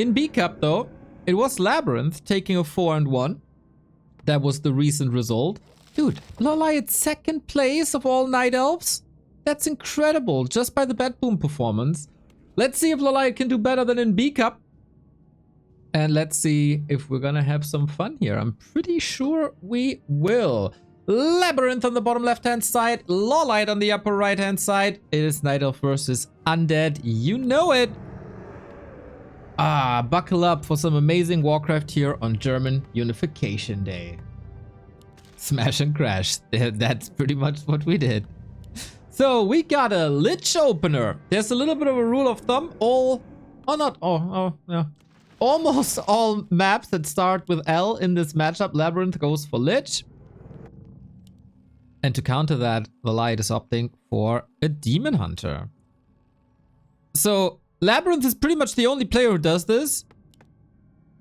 In B Cup, though, it was LabyRinth taking a 4-1. That was the recent result. Dude, LawLiet 2nd place of all Night Elves? That's incredible, just by the Bat Boom performance. Let's see if LawLiet can do better than in B Cup. And let's see if we're gonna have some fun here. I'm pretty sure we will. LabyRinth on the bottom left-hand side, LawLiet on the upper right-hand side. It is Night Elf versus Undead, you know it. Buckle up for some amazing Warcraft here on German Unification Day. Smash and crash. That's pretty much what we did. So we got a Lich opener. There's a little bit of a rule of thumb. Almost all maps that start with L in this matchup, LabyRinth goes for Lich. And to counter that, LawLiet is opting for a Demon Hunter. So LabyRinth is pretty much the only player who does this.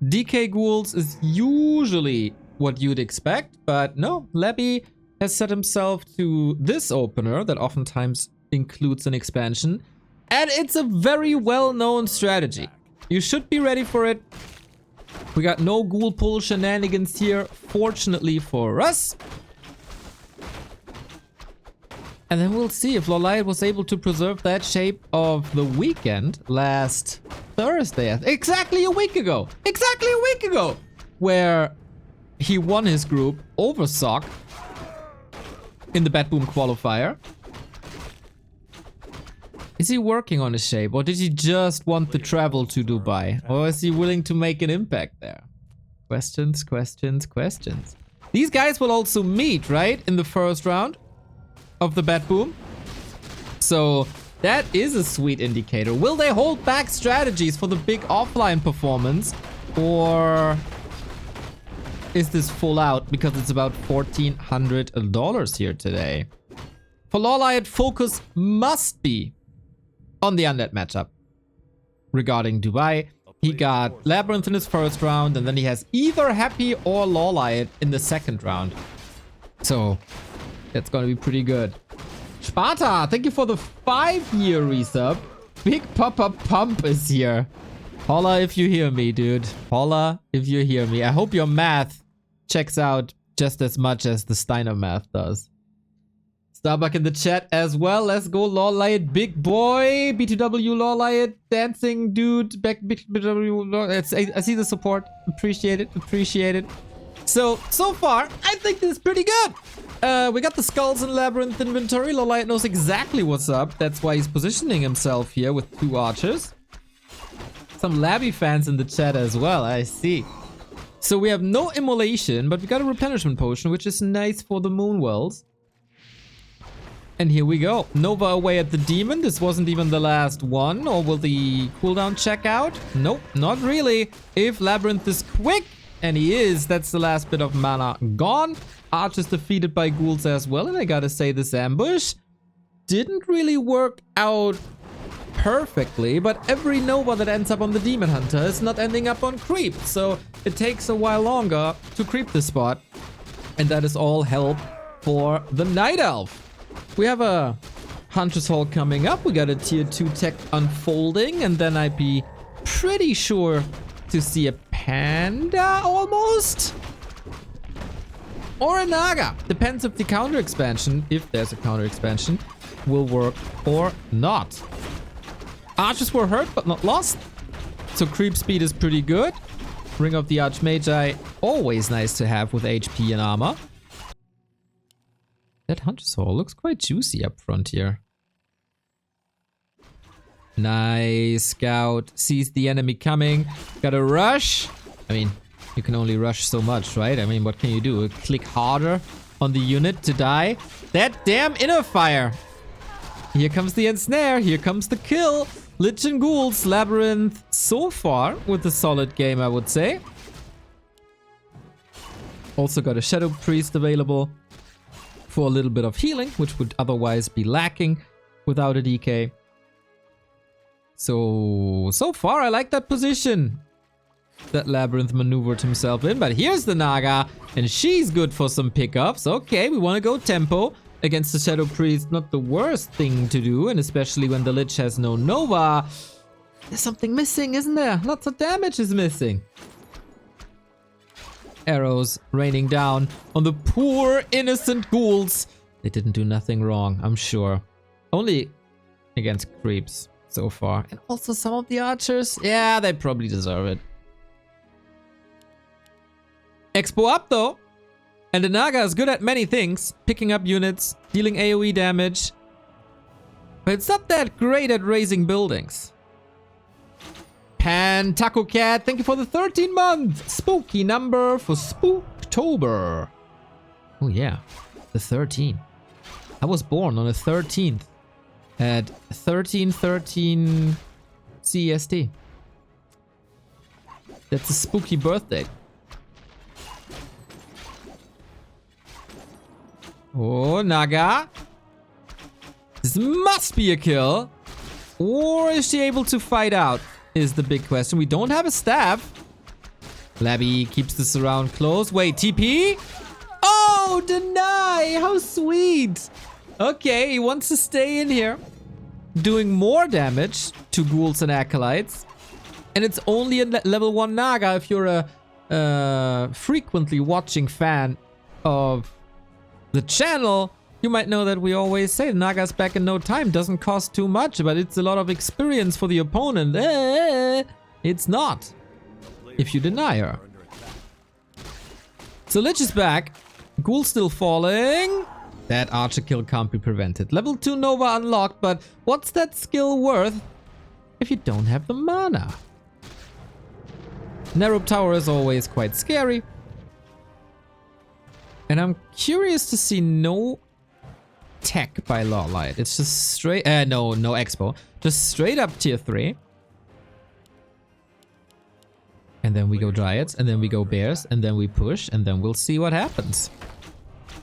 DK Ghouls is usually what you'd expect, but no, Labby has set himself to this opener that oftentimes includes an expansion. And it's a very well-known strategy. You should be ready for it. We got no ghoul pull shenanigans here, fortunately for us. And then we'll see if LawLiet was able to preserve that shape of the weekend last Thursday. Exactly a week ago! Exactly a week ago! Where he won his group over Sock in the Bat Boom qualifier. Is he working on his shape, or did he just want to travel to Dubai? Or is he willing to make an impact there? Questions, questions, questions. These guys will also meet, right? In the first round of the Bat Boom. So that is a sweet indicator. Will they hold back strategies for the big offline performance? Or is this full out because it's about $1,400 here today? For LawLiet, focus must be on the Undead matchup. Regarding Dubai, he got LabyRinth in his first round, and then he has either Happy or LawLiet in the second round. So that's gonna be pretty good. Sparta, thank you for the 5-year resub. Big Pop-Up Pump is here. Holla if you hear me, dude. Holla if you hear me. I hope your math checks out just as much as the Steiner math does. Starbuck in the chat as well. Let's go, LawLiet, big boy. B2W LawLiet, dancing dude. Back B2W. I see the support. Appreciate it. Appreciate it. So far, I think this is pretty good. We got the skulls in LabyRinth inventory. LawLiet knows exactly what's up. That's why he's positioning himself here with 2 archers. Some Labby fans in the chat as well, I see. So we have no immolation, but we got a replenishment potion, which is nice for the Moonwells. And here we go. Nova away at the demon. This wasn't even the last one. Or will the cooldown check out? Nope, not really. If LabyRinth is quick, and he is, that's the last bit of mana gone. Archers defeated by ghouls as well. And I gotta say, this ambush didn't really work out perfectly. But every Nova that ends up on the Demon Hunter is not ending up on creep. So it takes a while longer to creep the spot. And that is all help for the Night Elf. We have a Hunter's Hall coming up. We got a tier 2 tech unfolding. And then I'd be pretty sure to see a Panda almost? Or a Naga. Depends if the counter expansion, if there's a counter expansion, will work or not. Archers were hurt but not lost. So creep speed is pretty good. Ring of the Archmagi, always nice to have with HP and armor. That Hunter's Hall looks quite juicy up front here. Nice. Scout sees the enemy coming. Gotta rush. I mean, you can only rush so much, right? I mean, what can you do? Click harder on the unit to die? That damn inner fire. Here comes the ensnare. Here comes the kill. Lich and Ghouls. LabyRinth so far with a solid game, I would say. Also got a Shadow Priest available for a little bit of healing, which would otherwise be lacking without a DK. So far I like that position that LabyRinth maneuvered himself in. But here's the Naga, and she's good for some pickups. Okay, we want to go tempo against the Shadow Priest. Not the worst thing to do, and especially when the Lich has no Nova. There's something missing, isn't there? Lots of damage is missing. Arrows raining down on the poor innocent ghouls. They didn't do nothing wrong, I'm sure. Only against creeps so far. And also some of the archers. Yeah, they probably deserve it. Expo up though. And the Naga is good at many things. Picking up units, dealing AoE damage. But it's not that great at raising buildings. Pan Taco Cat, thank you for the 13-month spooky number for Spooktober. Oh yeah, the 13. I was born on the 13th at 1313 CEST. That's a spooky birthday. Oh, Naga. This must be a kill. Or is she able to fight out? Is the big question. We don't have a staff. Labby keeps this around close. Wait, TP? Oh, deny! How sweet! Okay, he wants to stay in here. Doing more damage to ghouls and acolytes. And it's only a level 1 Naga. If you're a frequently watching fan of the channel, you might know that we always say Naga's back in no time. Doesn't cost too much, but it's a lot of experience for the opponent. It's not, if you deny her. So Lich is back. Ghoul still falling. That archer kill can't be prevented. Level 2 Nova unlocked, but what's that skill worth if you don't have the mana? Narrow Tower is always quite scary. And I'm curious to see no tech by LawLiet. It's just straight... no expo. Just straight up tier 3. And then we go Dryads, and then we go Bears, and then we push, and then we'll see what happens.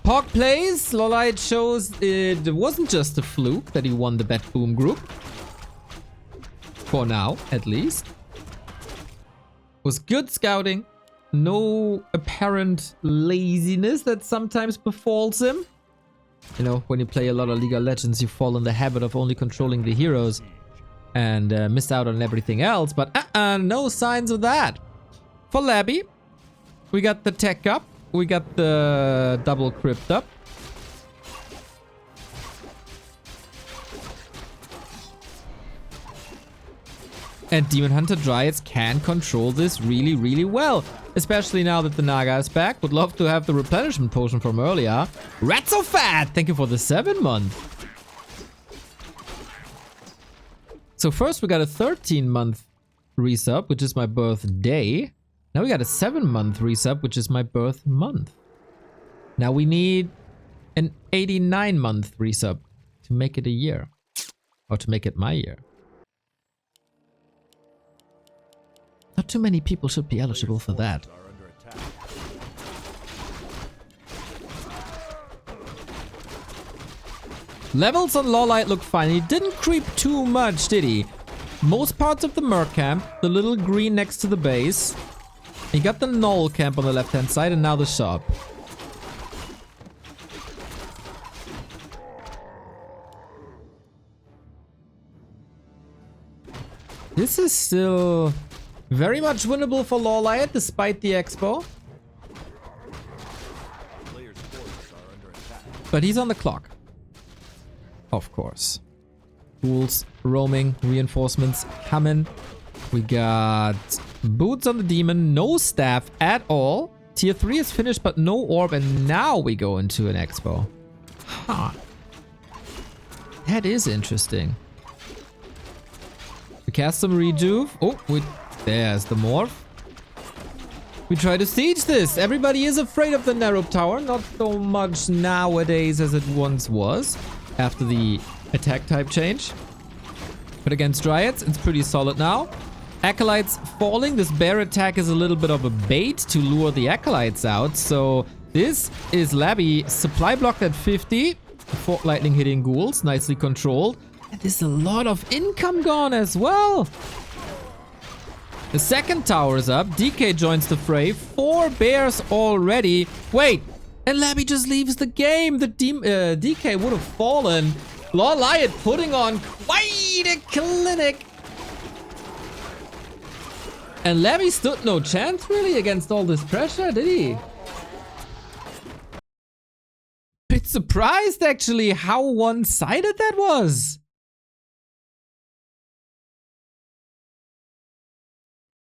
Pog plays. LawLiet shows it wasn't just a fluke that he won the Bet Boom group. For now, at least. Was good scouting. No apparent laziness that sometimes befalls him. You know, when you play a lot of League of Legends, you fall in the habit of only controlling the heroes and miss out on everything else. But no signs of that. For Labby, we got the tech up. We got the double crypt up. And Demon Hunter Dryads can control this really, really well. Especially now that the Naga is back. Would love to have the replenishment potion from earlier. Ratzofat! Thank you for the 7-month. So first we got a 13-month resub, which is my birthday. Now we got a 7-month resub, which is my birth month. Now we need an 89-month resub to make it a year. Or to make it my year. Not too many people should be eligible for that. Levels on LawLiet look fine. He didn't creep too much, did he? Most parts of the Merc camp, the little green next to the base. He got the Knoll camp on the left-hand side, and now the shop. This is still very much winnable for LawLiet despite the expo. But he's on the clock. Of course. Ghouls roaming, reinforcements coming. We got boots on the demon, no staff at all. Tier 3 is finished but no orb, and now we go into an expo. Huh. That is interesting. We cast some rejuve. Oh, there's the morph. We try to siege this. Everybody is afraid of the narrow tower. Not so much nowadays as it once was after the attack type change. But against Dryads, it's pretty solid now. Acolytes falling. This bear attack is a little bit of a bait to lure the Acolytes out. So this is Labby supply blocked at 50. Fort lightning hitting ghouls. Nicely controlled. And there's a lot of income gone as well. The second tower is up. DK joins the fray. 4 bears already. Wait. And Labby just leaves the game. The DK would have fallen. LawLiet putting on quite a clinic. And Labby stood no chance really against all this pressure, did he? Bit surprised actually how one-sided that was.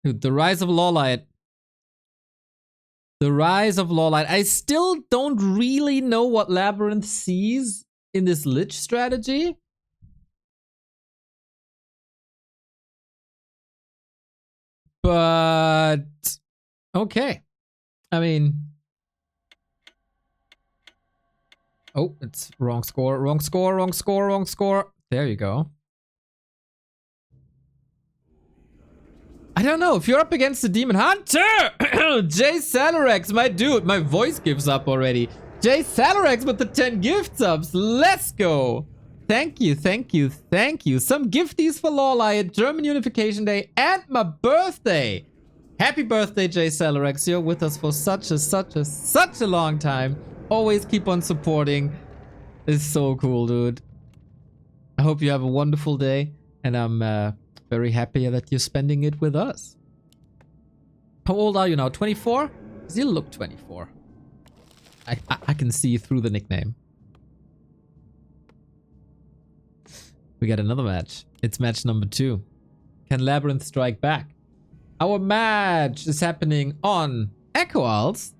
Dude, the rise of LawLiet. The rise of LawLiet. I still don't really know what LabyRinth sees in this Lich strategy. But okay. I mean, oh, it's wrong score, wrong score, wrong score, wrong score. There you go. I don't know, if you're up against the Demon Hunter! Jay Salarex, my dude, my voice gives up already. Jay Salarex with the 10 gift subs, let's go! Thank you, thank you, thank you. Some gifties for LawLiet, German Unification Day, and my birthday! Happy birthday, Jay Salarex. You're with us for such a long time. Always keep on supporting. It's so cool, dude. I hope you have a wonderful day, and I'm very happy that you're spending it with us. How old are you now? 24? You look 24. I can see through the nickname. We got another match. It's match number 2. Can LabyRinth strike back? Our match is happening on Echo Isles.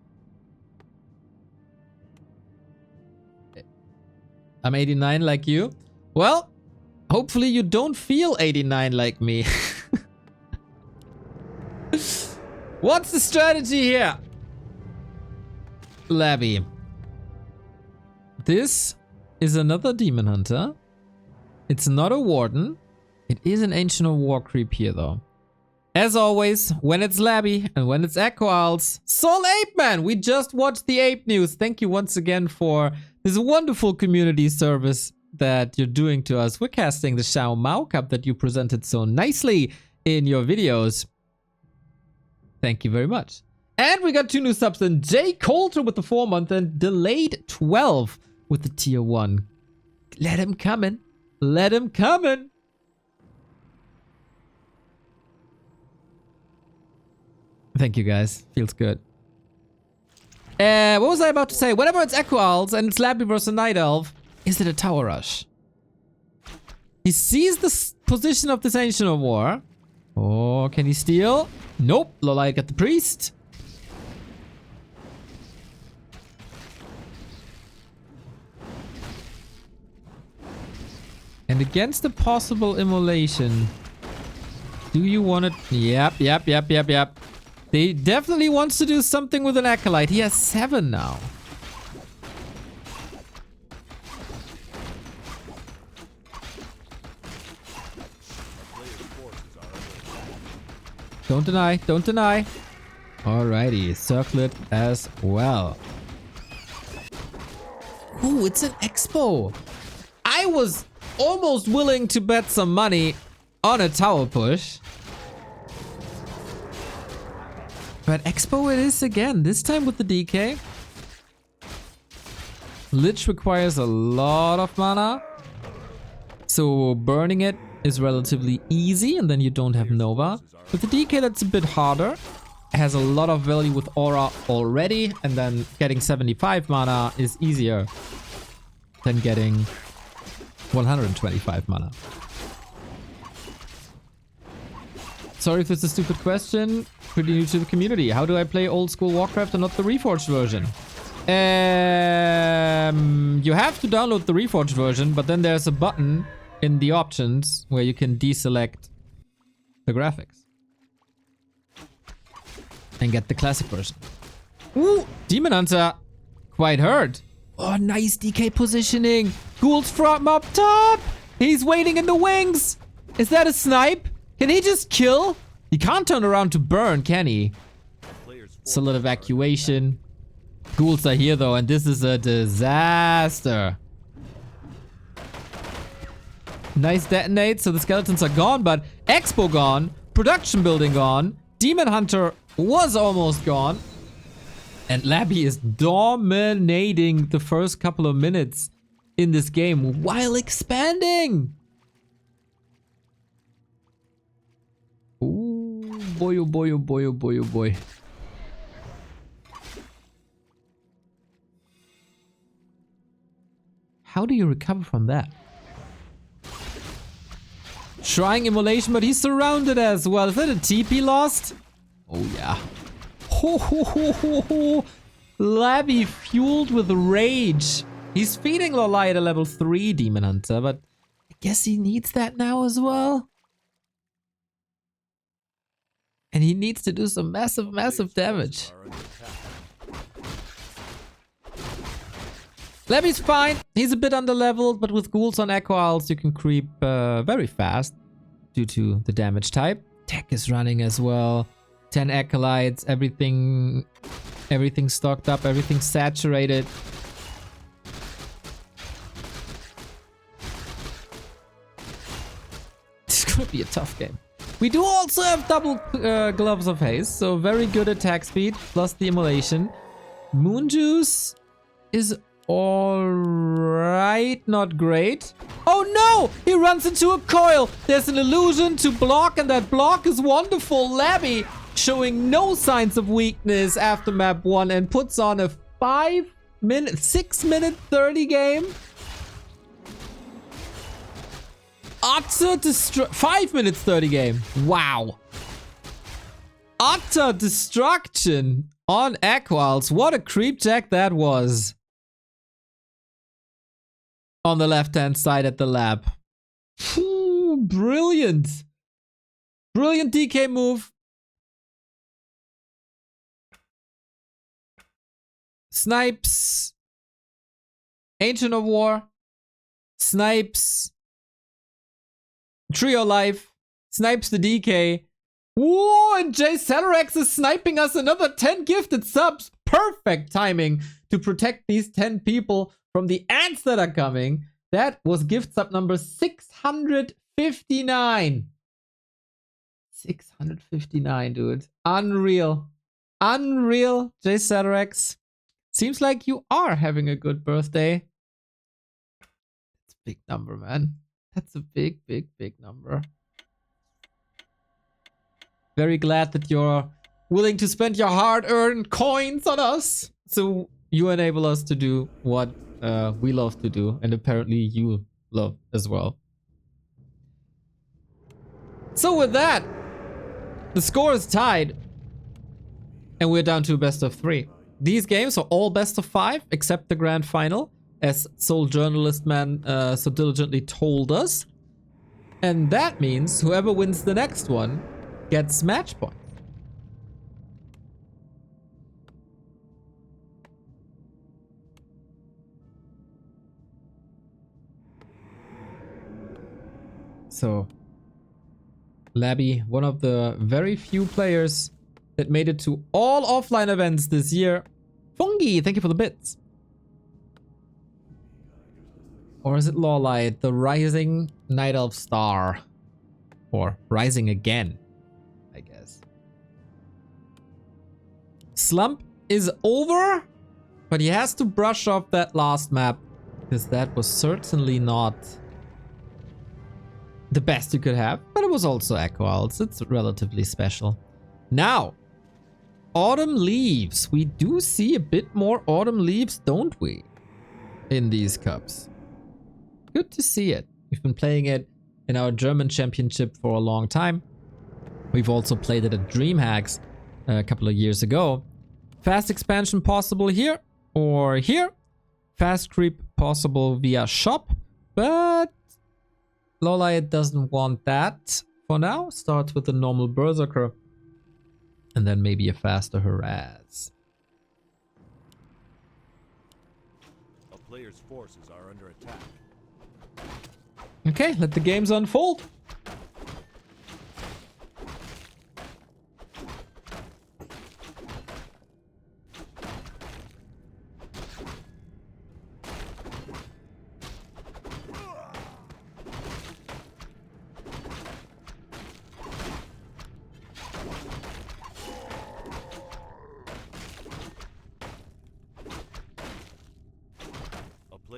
I'm 89 like you. Well, hopefully you don't feel 89 like me. What's the strategy here? Labby. This is another Demon Hunter. It's not a Warden. It is an Ancient of War creep here though. As always, when it's Labby and when it's Echo Isles, Soul Ape Man! We just watched the Ape News. Thank you once again for this wonderful community service that you're doing to us. We're casting the Xiaomao Cup that you presented so nicely in your videos. Thank you very much. And we got 2 new subs in. Jay Coulter with the 4-month and Delayed 12 with the tier 1. Let him come in. Let him come in. Thank you guys. Feels good. What was I about to say? Whenever it's Echo Isles and it's Labby versus Night Elf, is it a tower rush? He sees the position of this Ancient of War. Oh, can he steal? Nope. LawLiet got the priest. And against the possible immolation, do you want it? Yep. They definitely wants to do something with an Acolyte. He has 7 now. Don't deny, don't deny. Alrighty, circle it as well. Ooh, it's an expo. I was almost willing to bet some money on a tower push. But expo it is again, this time with the DK. Lich requires a lot of mana. So burning it is relatively easy and then you don't have Nova. With the DK that's a bit harder. It has a lot of value with Aura already and then getting 75 mana is easier than getting 125 mana. Sorry if it's a stupid question. Pretty new to the community. How do I play old school Warcraft and not the Reforged version? You have to download the Reforged version, but then there's a button in the options where you can deselect the graphics and get the classic version. Ooh, Demon Hunter. Quite hurt. Oh, nice DK positioning. Ghoul's from up top. He's waiting in the wings. Is that a snipe? Can he just kill? He can't turn around to burn, can he? Solid evacuation. Ghouls are here though, and this is a disaster. Nice detonate, so the skeletons are gone, but Expo gone. Production building gone. Demon Hunter was almost gone. And Labby is dominating the first couple of minutes in this game while expanding. Ooh. boy, oh boy, oh boy, oh boy, oh boy. How do you recover from that? Trying immolation, but he's surrounded as well. Is that a TP lost? Oh yeah. Ho ho ho ho ho. Labby fueled with rage. He's feeding LawLiet a level 3 Demon Hunter, but I guess he needs that now as well. And he needs to do some massive, massive damage. Labby's fine. He's a bit underleveled, but with ghouls on Echo Owls, you can creep very fast due to the damage type. Tech is running as well. 10 Acolytes, everything stocked up, everything saturated. This is gonna be a tough game. We do also have double Gloves of Haste, so very good attack speed, plus the immolation. Moon Juice is alright, not great. Oh no! He runs into a coil! There's an illusion to block, and that block is wonderful. Labby showing no signs of weakness after map 1 and puts on a 6 minute 30 game. Utter 5 minutes 30 game. Wow. Utter destruction on Echo Owls. What a creep jack that was. On the left-hand side at the lab. Brilliant. Brilliant DK move. Snipes. Ancient of War. Snipes. Trio Life. Snipes the DK. Whoa, and Jay Celerex is sniping us another 10 gifted subs. Perfect timing to protect these 10 people from the ants that are coming. That was gift sub number 659. 659, dude. Unreal. Unreal, Jay Celerex. Seems like you are having a good birthday. That's a big number, man. That's a big, big, big number. Very glad that you're willing to spend your hard-earned coins on us. So you enable us to do what we love to do. And apparently you love as well. So with that, the score is tied. And we're down to a best of 3. These games are all best of 5, except the grand final, as Soul Journalist Man so diligently told us. And that means whoever wins the next one gets match points. So, Labby, one of the very few players that made it to all offline events this year. Fungi, thank you for the bits. Or is it LawLiet, the Rising Night Elf Star? Or Rising Again, I guess. Slump is over, but he has to brush off that last map, because that was certainly not the best you could have, but it was also Echo Owls. It's relatively special. Now, Autumn Leaves. We do see a bit more Autumn Leaves, don't we? In these cups. Good to see it. We've been playing it in our German championship for a long time. We've also played it at DreamHacks a couple of years ago. Fast expansion possible here or here. Fast creep possible via shop, but LawLiet doesn't want that for now. Starts with the normal Berserker and then maybe a faster harass. A player's forces are under attack. Okay, let the games unfold.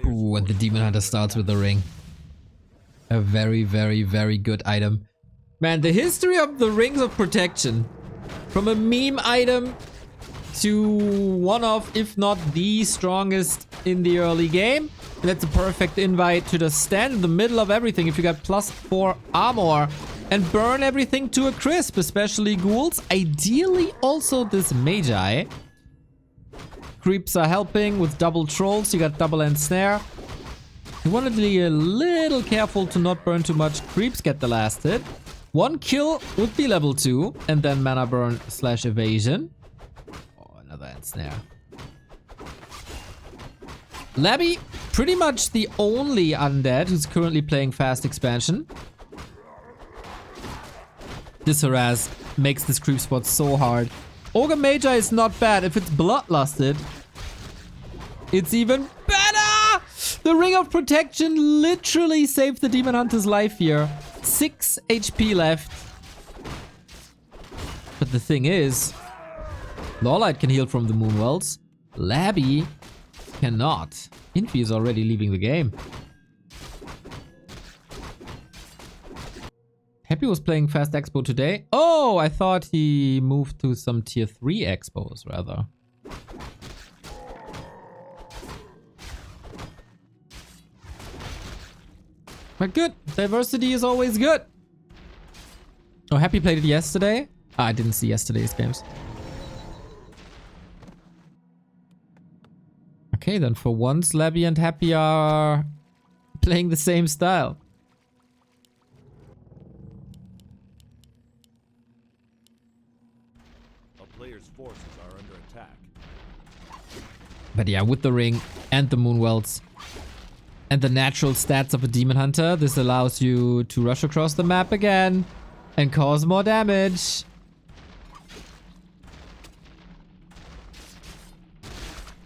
Ooh, and the Demon Hunter starts with the ring. A very, very, very good item. Man, the history of the Rings of Protection. From a meme item to one of, if not the strongest in the early game. And that's a perfect invite to just stand in the middle of everything if you got +4 armor and burn everything to a crisp, especially ghouls. Ideally also this Magi. Creeps are helping with double trolls. You got double end snare. You want to be a little careful to not burn too much. Creeps get the last hit. 1 kill would be level 2 and then mana burn / evasion. Oh, another end snare. Labby, pretty much the only undead who's currently playing fast expansion. This harass makes this creep spot so hard. Ogre Magi is not bad. If it's bloodlusted, it's even better! The Ring of Protection literally saved the Demon Hunter's life here. 6 HP left. But the thing is, LawLiet can heal from the Moonwells. Labby cannot. Infi is already leaving the game. Happy was playing Fast Expo today. Oh, I thought he moved to some tier 3 expos rather. But good. Diversity is always good. Oh, Happy played it yesterday? Ah, I didn't see yesterday's games. Okay, then for once, Labby and Happy are playing the same style. A player's forces are under attack. But yeah, with the ring and the Moonwells and the natural stats of a Demon Hunter, this allows you to rush across the map again and cause more damage.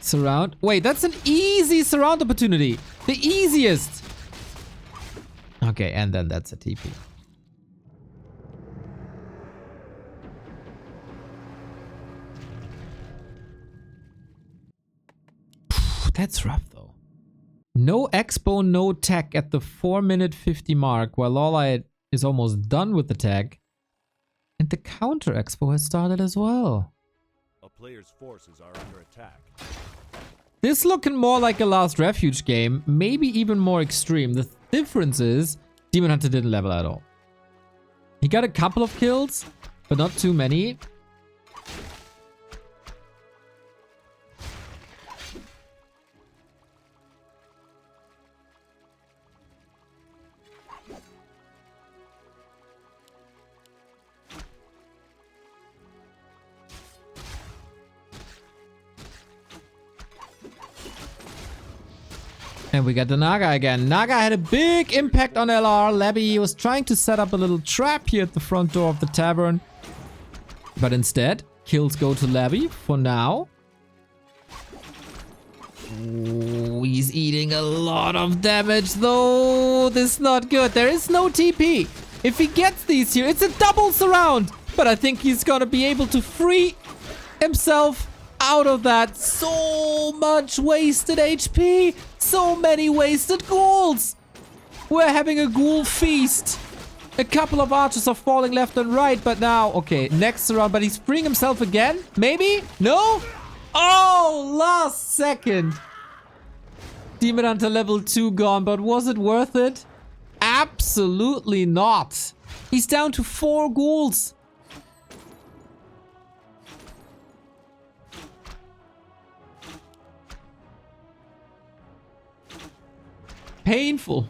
Surround. Wait, that's an easy surround opportunity. The easiest. Okay, and then that's a TP. That's rough though. No expo, no tech at the 4-minute 50 mark, while LawLiet is almost done with the tech. And the counter expo has started as well. A player's forces are under attack. This looking more like a Last Refuge game, maybe even more extreme. The difference is Demon Hunter didn't level at all. He got a couple of kills, but not too many. And we got the Naga again. Naga had a big impact on LR. Labby was trying to set up a little trap here at the front door of the tavern. But instead, kills go to Labby for now. Ooh, he's eating a lot of damage though. This is not good. There is no TP. If he gets these here, it's a double surround. But I think he's gonna be able to free himself out of that. So much wasted HP. So many wasted ghouls. We're having a ghoul feast. A couple of archers are falling left and right, but now, okay, next round, but he's freeing himself again? Maybe? No? Oh, last second. Demon Hunter level 2 gone, but was it worth it? Absolutely not. He's down to 4 ghouls. Painful.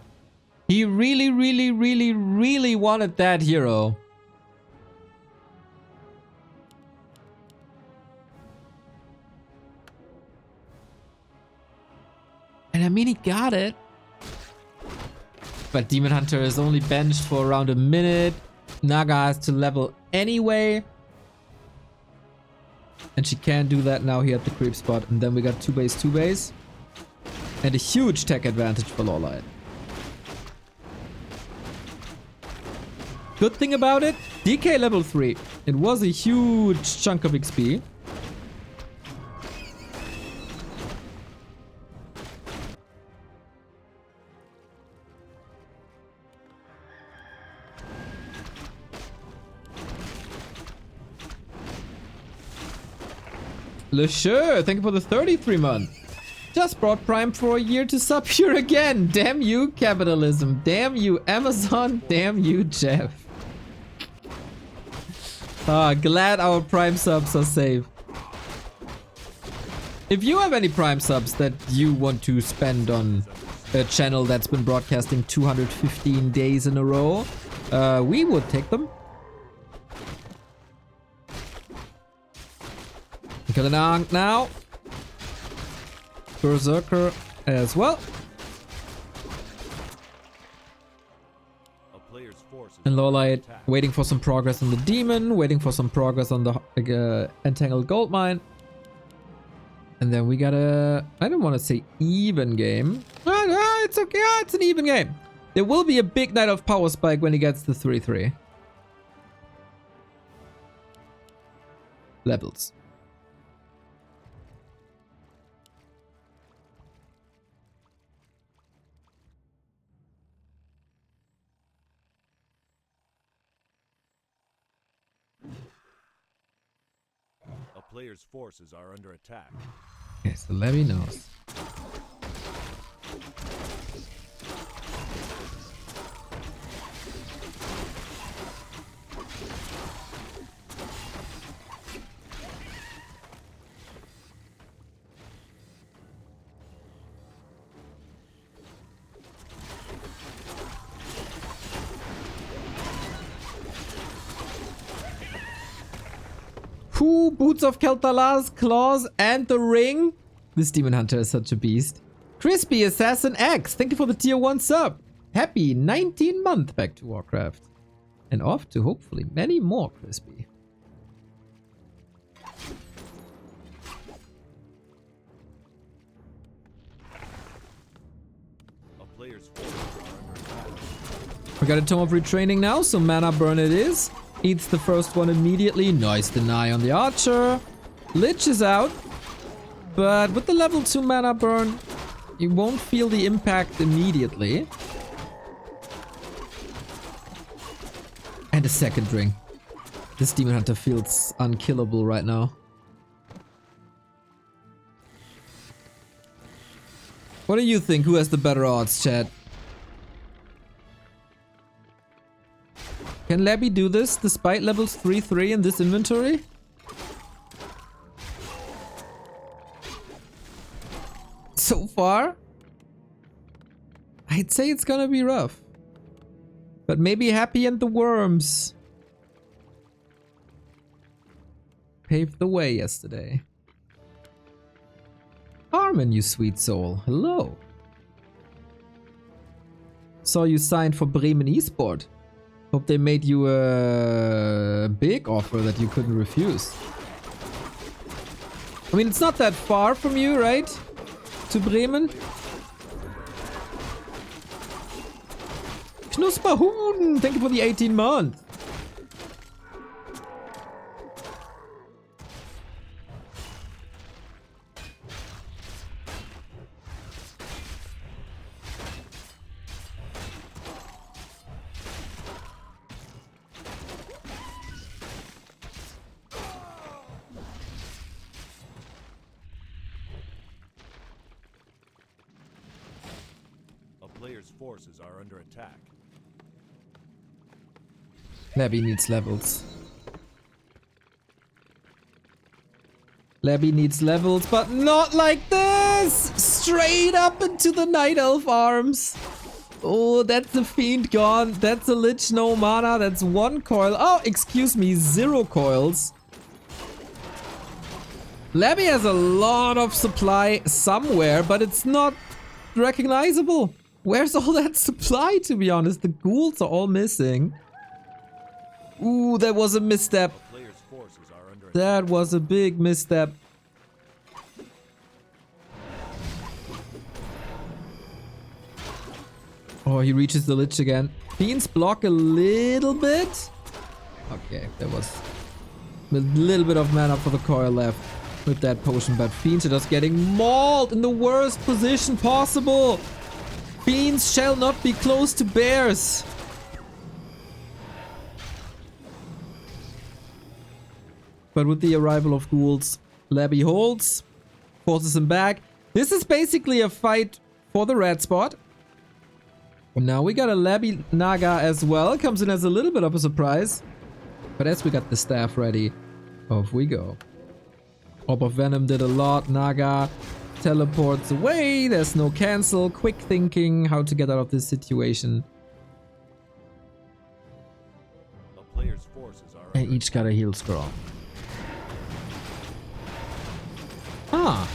He really, really, really, really wanted that hero. And I mean, he got it. But Demon Hunter is only benched for around a minute. Naga has to level anyway. And she can't do that now here at the creep spot. And then we got 2 base, 2 base. And a huge tech advantage for LawLiet. Good thing about it, DK level 3. It was a huge chunk of XP. Le Sure, thank you for the 33 month. Just brought Prime for a year to sub here again. Damn you, capitalism. Damn you, Amazon. Damn you, Jeff. Ah, glad our Prime subs are safe. If you have any Prime subs that you want to spend on a channel that's been broadcasting 215 days in a row, we would take them. Kill an Ankh now. Berserker as well. And LawLiet waiting for some progress on the demon, waiting for some progress on the entangled gold mine. And then we got a, I don't want to say even game. It's okay, it's an even game. There will be a big night of power spike when he gets the 3-3. Levels. Player's forces are under attack. Okay, so Labby knows. Boots of Kel'Thalar's claws and the ring. This demon hunter is such a beast. Crispy Assassin X, thank you for the tier 1 sub. Happy 19 month back to Warcraft. And off to hopefully many more, Crispy. We got a Tome of Retraining now, so mana burn it is. Eats the first one immediately. Nice deny on the archer. Lich is out. But with the level 2 mana burn, you won't feel the impact immediately. And a second ring. This demon hunter feels unkillable right now. What do you think? Who has the better odds, chat? Can Labby do this despite levels 3-3 in this inventory? So far? I'd say it's gonna be rough. But maybe Happy and the Worms paved the way yesterday. Armin, you sweet soul. Hello. Saw you signed for Bremen Esport. Hope they made you a big offer that you couldn't refuse. I mean, it's not that far from you, right? To Bremen? Knusperhuhn, thank you for the 18 months. Forces are under attack. Labby needs levels. Labby needs levels, but not like this! Straight up into the Night Elf arms. Oh, that's a Fiend gone. That's a Lich, no mana. That's 1 coil. Oh, excuse me, 0 coils. Labby has a lot of supply somewhere, but it's not recognizable. Where's all that supply, to be honest? The ghouls are all missing. Ooh, that was a misstep. That was a big misstep. Oh, he reaches the Lich again. Fiends block a little bit. Okay, there was a little bit of mana for the coil left with that potion, but Fiends are just getting mauled in the worst position possible. Fiends shall not be close to bears. But with the arrival of ghouls, Labby holds. Forces him back. This is basically a fight for the red spot. Now we got a Labby Naga as well. Comes in as a little bit of a surprise. But as we got the staff ready, off we go. Orb of Venom did a lot. Naga teleports away. There's no cancel. Quick thinking how to get out of this situation. A player's forces are And under each got a heal scroll. Ah.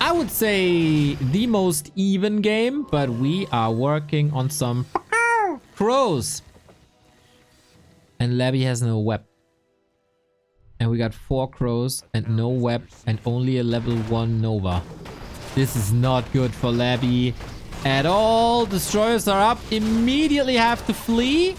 I would say the most even game, but we are working on some crows. And Labby has no web. And we got 4 crows and no web and only a level 1 Nova. This is not good for Labby at all. Destroyers are up. Immediately have to flee.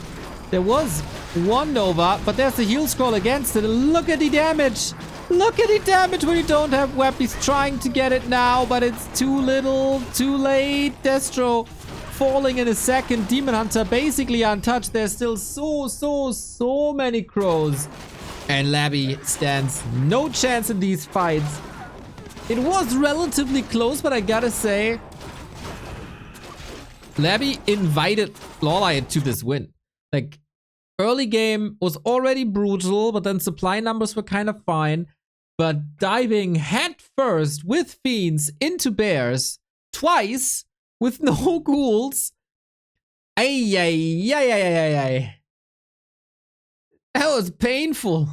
There was 1 Nova, but there's a heal scroll against it. Look at the damage. Look at the damage when you don't have web. He's trying to get it now, but it's too little, too late. Destro falling in a second. Demon Hunter basically untouched. There's still so many crows. And Labby stands no chance in these fights. It was relatively close, but I gotta say, Labby invited LawLiet to this win. Like, early game was already brutal, but then supply numbers were kind of fine. But diving head first with fiends into bears twice with no ghouls. Ay. That was painful.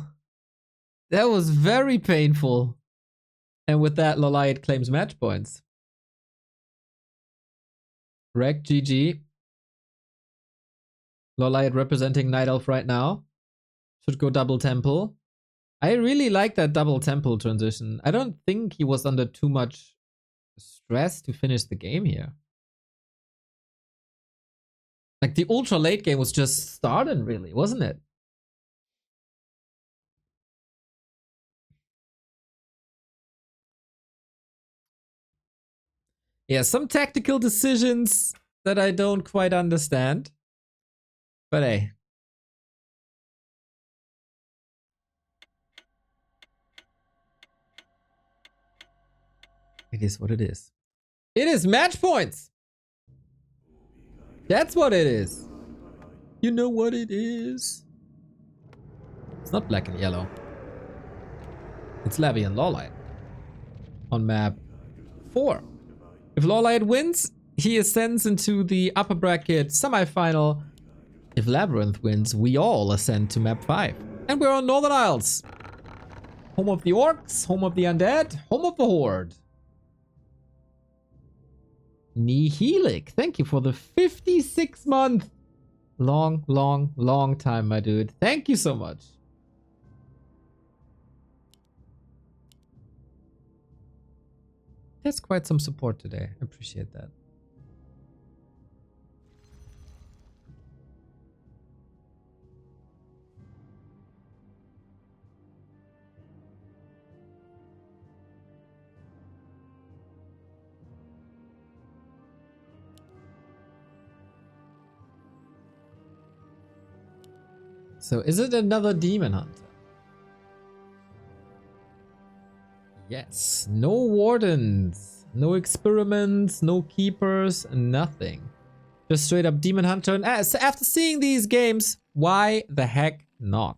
That was very painful. And with that, LawLiet claims match points. Wreck GG. LawLiet representing Night Elf right now. Should go double temple. I really like that double temple transition. I don't think he was under too much stress to finish the game here. Like the ultra late game was just starting really, wasn't it? Yeah, some tactical decisions that I don't quite understand. But hey. It is what it is. It is match points! That's what it is. You know what it is. It's not black and yellow. It's Labby and LawLiet. On map 4. If LawLiet wins, he ascends into the upper bracket semi-final. If LabyRinth wins, we all ascend to map 5. And we're on Northern Isles. Home of the orcs, home of the undead, home of the horde. Nihilic, thank you for the 56-month. Long time, my dude. Thank you so much. That's quite some support today. I appreciate that. So is it another Demon Hunter? Yes. No wardens, no experiments, no keepers, nothing. Just straight up Demon Hunter. And after seeing these games, why the heck not?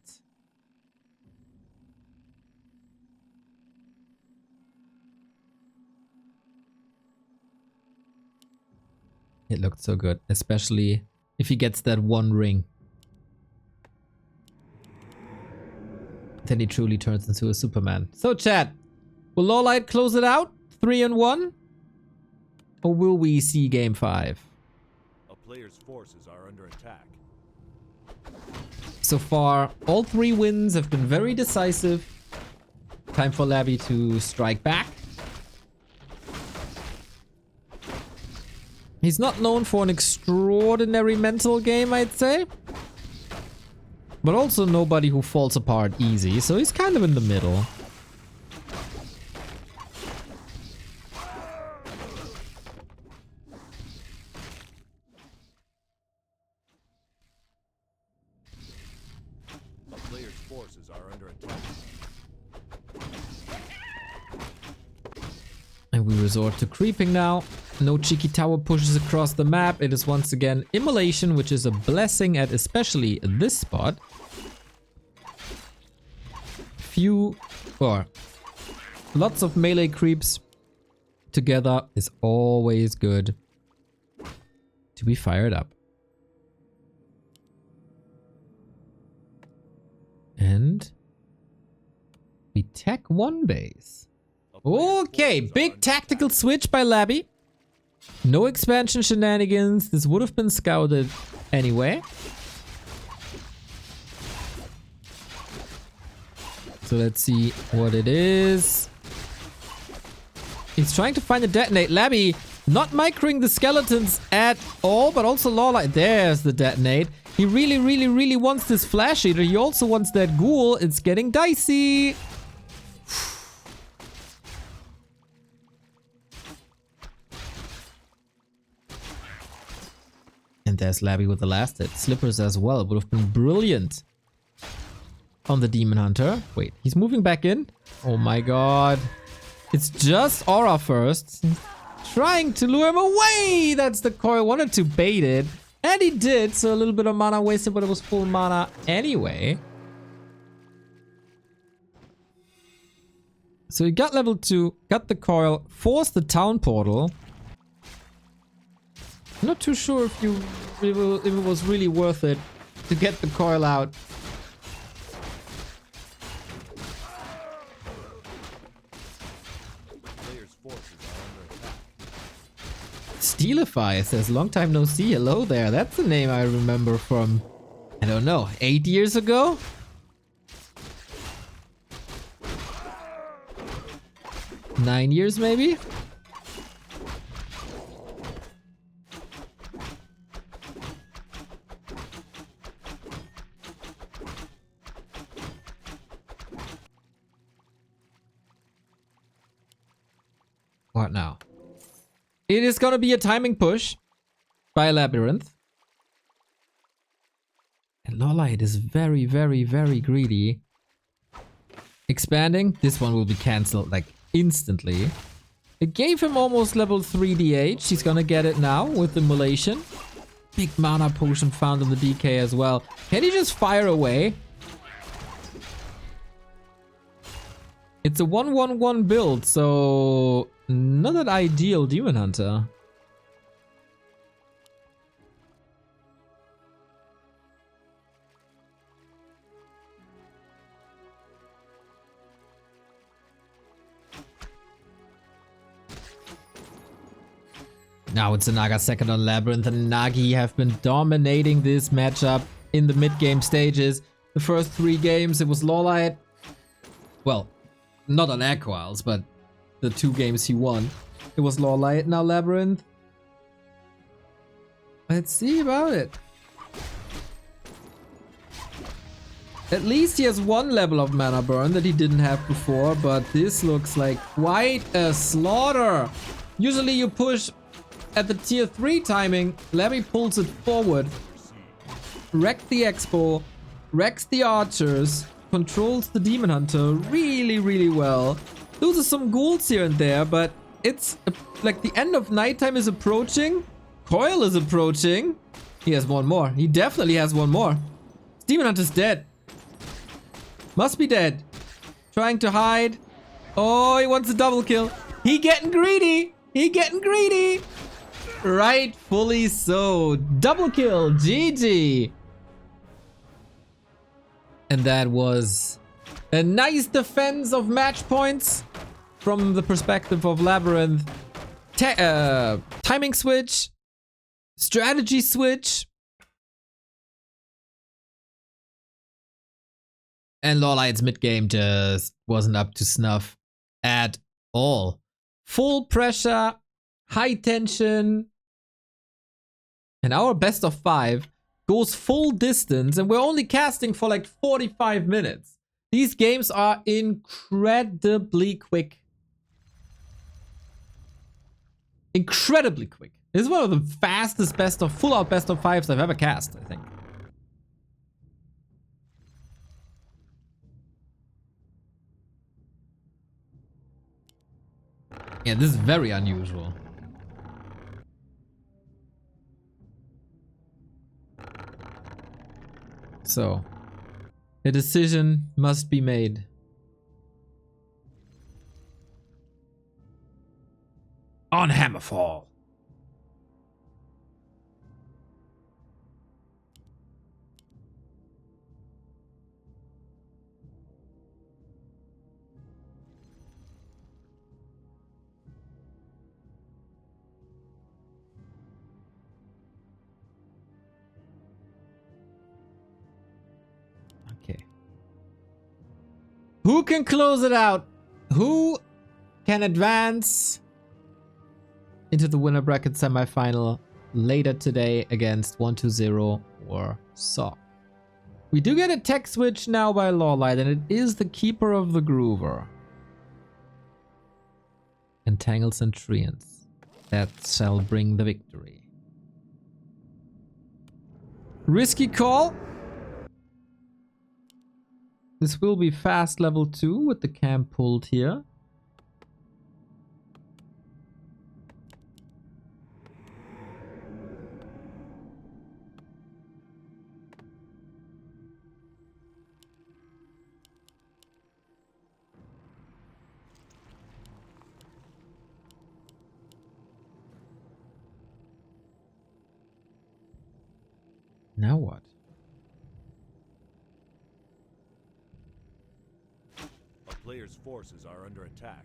It looked so good, especially if he gets that one ring. Then he truly turns into a Superman. So chat, will LawLiet close it out? 3-1? Or will we see game 5? A player's forces are under attack. So far, all 3 wins have been very decisive. Time for Labby to strike back. He's not known for an extraordinary mental game, I'd say. But also nobody who falls apart easy, so he's kind of in the middle. A player's forces are under attack. And we resort to creeping now. No cheeky tower pushes across the map. It is once again immolation, which is a blessing at especially this spot. Lots of melee creeps together is always good to be fired up. And we tech one base. Okay, big tactical switch by Labby. No expansion shenanigans. This would have been scouted anyway. So let's see what it is. He's trying to find a detonate. Labby not microing the skeletons at all, but also LawLiet. There's the detonate. He really wants this flash eater. He also wants that ghoul. It's getting dicey. And there's Labby with the last hit. Slippers as well. Would have been brilliant on the Demon Hunter. Wait, he's moving back in? Oh my god. It's just Aura first. Trying to lure him away! That's the coil. Wanted to bait it. And he did. So a little bit of mana wasted, but it was full mana anyway. So he got level 2, got the coil, forced the town portal. Not too sure if it was really worth it to get the coil out. Steelify says, long time no see. Hello there. That's a name I remember from, I don't know, 8 years ago? Nine years maybe? What now? It is gonna be a timing push by LabyRinth. And LawLiet is very greedy. Expanding. This one will be cancelled like instantly. It gave him almost level 3 DH. He's gonna get it now with Immolation. Big mana potion found in the DK as well. Can he just fire away? It's a 1-1-1 build, so not that ideal Demon Hunter. Now it's a Naga second on LabyRinth, and Nagi have been dominating this matchup in the mid-game stages. The first 3 games, it was LawLiet. Well, not on Aquals, but the 2 games he won. It was LawLiet, now LabyRinth. Let's see about it. At least he has 1 level of mana burn that he didn't have before, but this looks like quite a slaughter. Usually you push at the tier 3 timing. Labby pulls it forward, wrecks the Expo, wrecks the archers, controls the Demon Hunter really well. Loses some ghouls here and there, but it's like the end of nighttime is approaching. Coil is approaching. He has 1 more. He definitely has 1 more. Demon Hunter's dead. Must be dead. Trying to hide. Oh, he wants a double kill. He getting greedy. He getting greedy. Rightfully so. Double kill. GG. And that was a nice defense of match points from the perspective of LabyRinth. Timing switch. Strategy switch. And LawLiet's mid-game just wasn't up to snuff at all. Full pressure, high tension. And our best of 5 goes full distance, and we're only casting for like 45 minutes. These games are incredibly quick. Incredibly quick. This is one of the fastest full-out best of 5s I've ever cast, I think. Yeah, this is very unusual. So, a decision must be made. On Hammerfall. Okay. Who can close it out? Who can advance into the winner bracket semifinal later today against 120 or Sock? We do get a tech switch now by LawLiet, and it is the Keeper of the Groover. Entangles and Treants. That shall bring the victory. Risky call. This will be fast level 2 with the camp pulled here. Now what? A player's forces are under attack.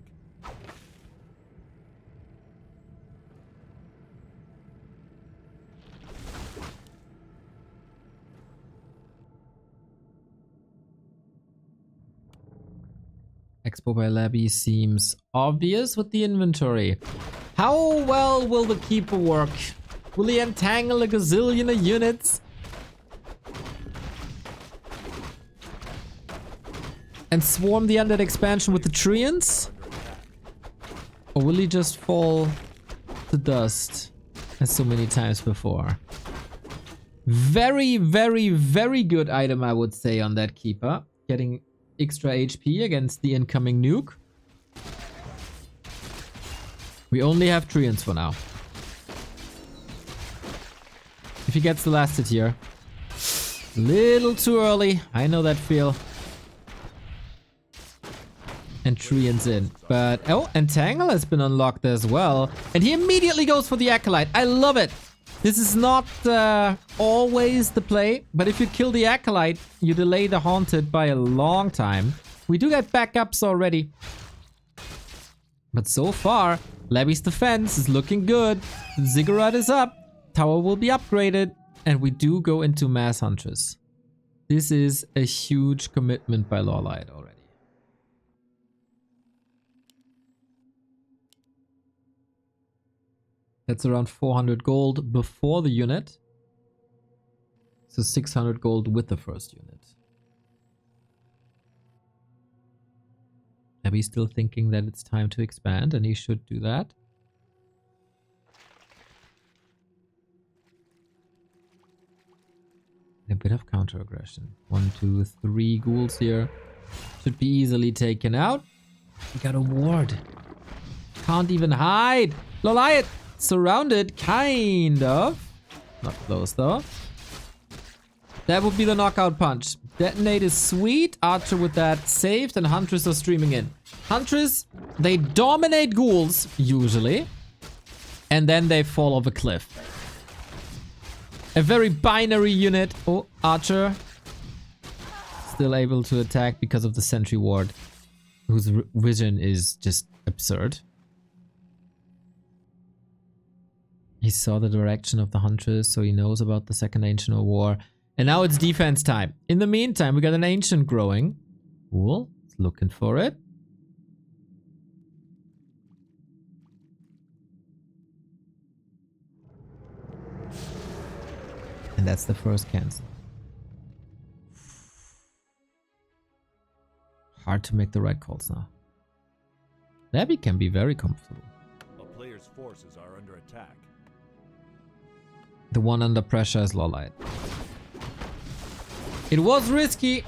Expo by Labby seems obvious with the inventory. How well will the Keeper work? Will he entangle a gazillion of units? And swarm the undead expansion with the Treants? Or will he just fall to dust as so many times before? Very, very, very good item, I would say, on that Keeper. Getting extra HP against the incoming nuke. We only have Treants for now. If he gets the last hit here. Little too early. I know that feel. And Treants in. But, oh, Entangle has been unlocked as well. And he immediately goes for the Acolyte. I love it. This is not always the play. But if you kill the Acolyte, you delay the Haunted by a long time. We do get backups already. But so far, Labby's defense is looking good. Ziggurat is up. Tower will be upgraded. And we do go into Mass Huntress. This is a huge commitment by LawLiet already. That's around 400 gold before the unit. So 600 gold with the first unit. Labby's still thinking that it's time to expand, and he should do that. A bit of counter aggression. 1, 2, 3 ghouls here. Should be easily taken out. We got a ward. Can't even hide. LawLiet surrounded, kind of. Not close though. That would be the knockout punch. Detonate is sweet. Archer with that saved, and Huntress are streaming in. Huntress, they dominate ghouls, usually. And then they fall off a cliff. A very binary unit. Oh, Archer. Still able to attack because of the sentry ward, whose vision is just absurd. He saw the direction of the Huntress, so he knows about the second Ancient of War. And now it's defense time. In the meantime, we got an Ancient growing. Cool. It's looking for it. And that's the first cancel. Hard to make the right calls now. Labby can be very comfortable. A player's forces are under attack. The one under pressure is LawLiet. It was risky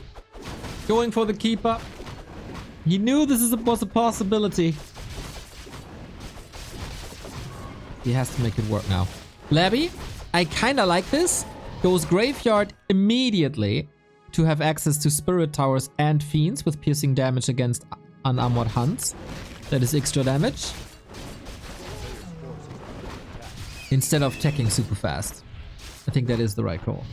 going for the Keeper. He knew this was a possibility. He has to make it work now. Labby, I kinda like this. Goes Graveyard immediately to have access to Spirit Towers and Fiends with piercing damage against unarmored hunts. That is extra damage. Instead of teching super fast. I think that is the right call.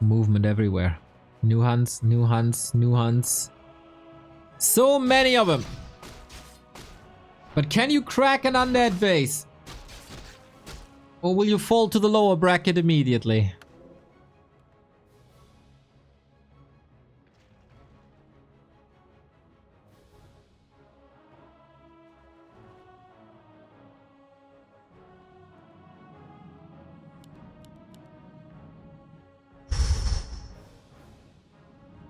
Movement everywhere. New hunts, new hunts, new hunts. So many of them. But can you crack an undead base? Or will you fall to the lower bracket immediately?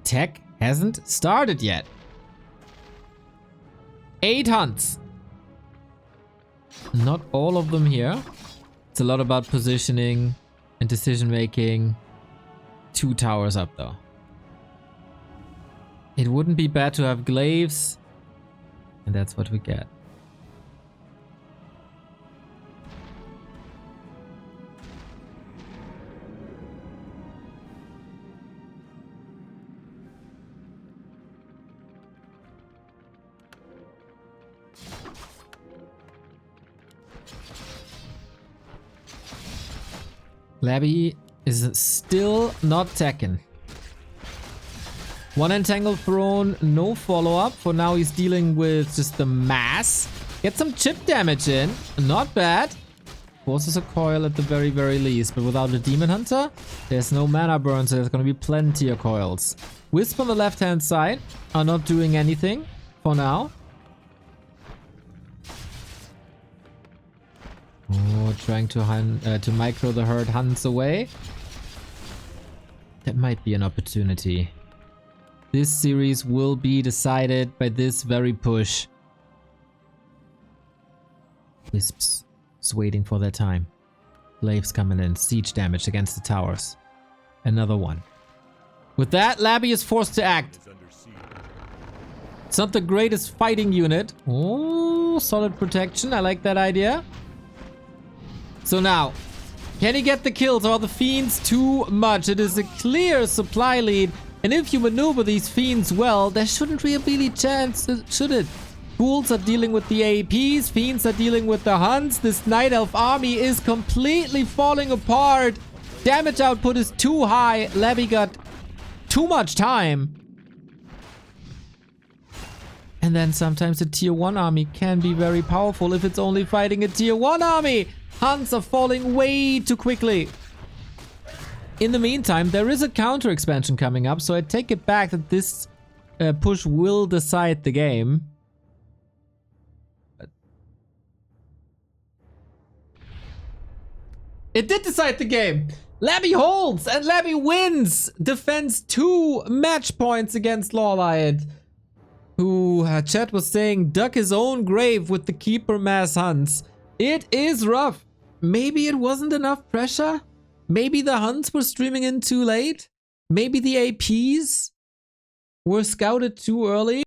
Tech hasn't started yet. 8 hunts. Not all of them here. It's a lot about positioning and decision making. 2 towers up though. It wouldn't be bad to have glaives. And that's what we get. Labby is still not teching. 1 entangle thrown, no follow-up. For now he's dealing with just the mass. Get some chip damage in. Not bad. Forces a coil at the very, very least. But without a demon hunter, there's no mana burn, so there's going to be plenty of coils. Wisp on the left-hand side are not doing anything for now. Oh, trying to micro the herd hunts away. That might be an opportunity. This series will be decided by this very push. Wisps is waiting for their time. Glaives coming in. Siege damage against the towers. Another one. With that, Labby is forced to act. It's not the greatest fighting unit. Oh, solid protection. I like that idea. So now, can he get the kills? Or the Fiends too much? It is a clear supply lead. And if you maneuver these Fiends well, there shouldn't really be a chance, should it? Ghouls are dealing with the APs. Fiends are dealing with the Hunts. This Night Elf army is completely falling apart. Damage output is too high. Labby got too much time. And then sometimes a tier 1 army can be very powerful if it's only fighting a tier 1 army. Hunts are falling way too quickly. In the meantime, there is a counter expansion coming up, so I take it back that this push will decide the game. But it did decide the game! Labby holds and Labby wins! Defends 2 match points against LawLiet, who chat was saying dug his own grave with the Keeper mass hunts. It is rough. Maybe it wasn't enough pressure? Maybe the hunts were streaming in too late? Maybe the APs were scouted too early?